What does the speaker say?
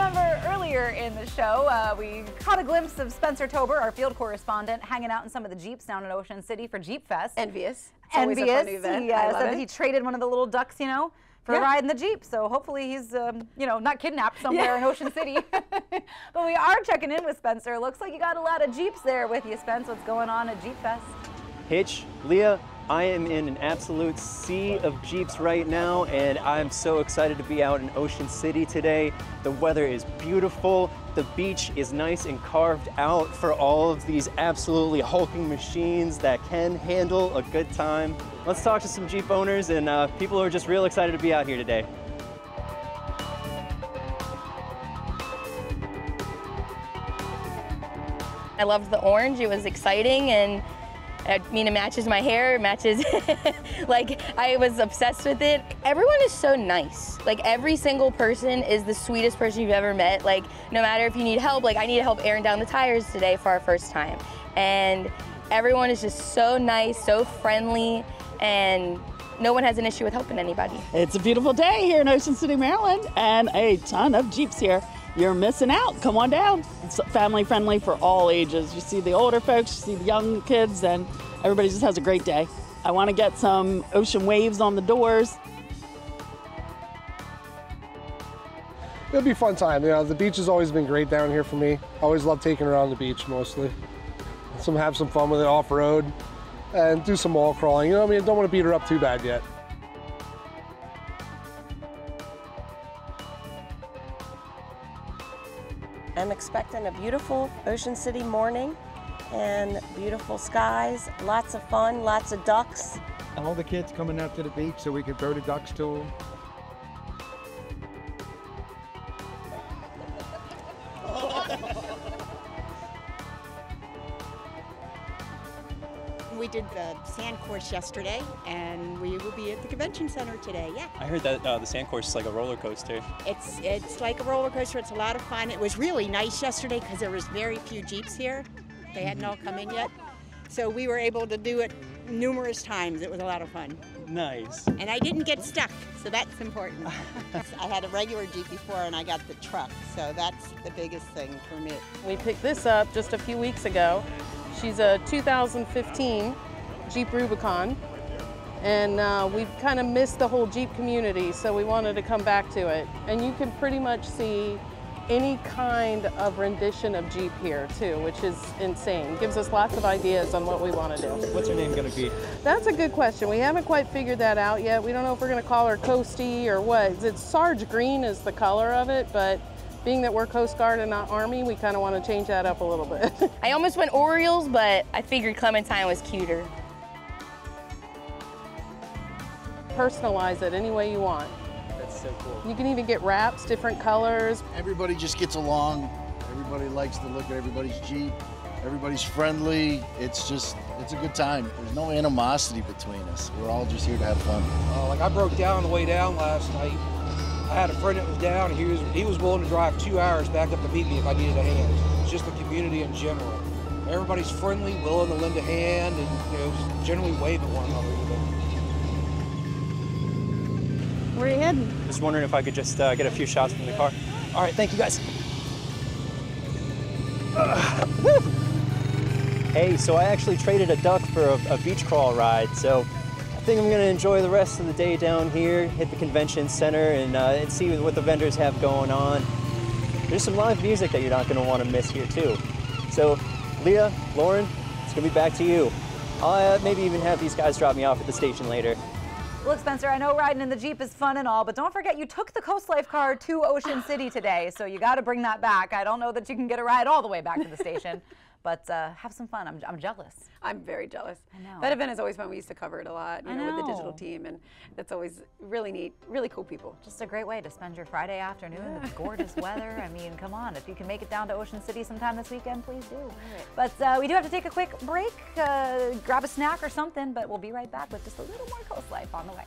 remember earlier in the show, we caught a glimpse of Spencer Tober, our field correspondent, hanging out in some of the Jeeps down in Ocean City for Jeep Fest. Envious. It's Envious. always a fun event. He said that he traded one of the little ducks, you know, for a ride in the Jeep. So hopefully he's, you know, not kidnapped somewhere in Ocean City. But we are checking in with Spencer. Looks like you got a lot of Jeeps there with you, Spence. What's going on at Jeep Fest? Hitch, Leah, I am in an absolute sea of Jeeps right now, and I'm so excited to be out in Ocean City today. The weather is beautiful. The beach is nice and carved out for all of these absolutely hulking machines that can handle a good time. Let's talk to some Jeep owners and people who are just real excited to be out here today. I loved the orange. It was exciting, and I mean, it matches my hair, it matches, like, I was obsessed with it. Everyone is so nice. Like, every single person is the sweetest person you've ever met. Like, no matter if you need help, like, I needed help airing down the tires today for our first time. And everyone is just so nice, so friendly, and no one has an issue with helping anybody. It's a beautiful day here in Ocean City, Maryland, and a ton of Jeeps here. You're missing out. Come on down. It's family friendly for all ages. You see the older folks, you see the young kids, and everybody just has a great day. I want to get some ocean waves on the doors. It'll be a fun time. You know, the beach has always been great down here for me. I always love taking her on the beach mostly. Have some fun with it off-road and do some wall crawling. You know what I mean? Don't want to beat her up too bad yet. I'm expecting a beautiful Ocean City morning and beautiful skies, lots of fun, lots of ducks. All the kids coming out to the beach so we could throw the ducks to them. We did the sand course yesterday, and we will be at the convention center today. Yeah. I heard that the sand course is like a roller coaster. It's like a roller coaster. It's a lot of fun. It was really nice yesterday because there was very few Jeeps here. They hadn't all come in yet, so we were able to do it numerous times. It was a lot of fun. Nice. And I didn't get stuck, so that's important. I had a regular Jeep before, and I got the truck, so that's the biggest thing for me. We picked this up just a few weeks ago. She's a 2015 Jeep Rubicon, and we've kind of missed the whole Jeep community, so we wanted to come back to it. And you can pretty much see any kind of rendition of Jeep here too, which is insane. Gives us lots of ideas on what we want to do. What's her name going to be? That's a good question. We haven't quite figured that out yet. We don't know if we're going to call her Coasty or what. It's Sarge Green is the color of it, but being that we're Coast Guard and not Army, we kind of want to change that up a little bit. I almost went Orioles, but I figured Clementine was cuter. Personalize it any way you want. That's so cool. You can even get wraps, different colors. Everybody just gets along. Everybody likes to look at everybody's Jeep. Everybody's friendly. It's a good time. There's no animosity between us. We're all just here to have fun. Like I broke down on the way down last night. I had a friend that was down, and he was willing to drive 2 hours back up to meet me if I needed a hand. It's just the community in general. Everybody's friendly, willing to lend a hand, and you know, just generally wave at one another even. Where are you heading? Just wondering if I could just get a few shots from the car. All right, thank you guys. Hey, so I actually traded a duck for a beach crawl ride, so I think I'm gonna enjoy the rest of the day down here, hit the convention center, and see what the vendors have going on. There's some live music that you're not gonna wanna miss here too. So, Leah, Lauren, it's gonna be back to you. I'll maybe even have these guys drop me off at the station later. Look, Spencer, I know riding in the Jeep is fun and all, but don't forget you took the CoastLife car to Ocean City today, so you got to bring that back. I don't know that you can get a ride all the way back to the station, but have some fun. I'm jealous. I'm very jealous. I know. That event is always fun. We used to cover it a lot, you know, with the digital know. team, and that's always really neat, really cool people. Just a great way to spend your Friday afternoon with gorgeous weather. I mean, come on, if you can make it down to Ocean City sometime this weekend, please do. But we do have to take a quick break, grab a snack or something, but we'll be right back with just a little more CoastLife on the way.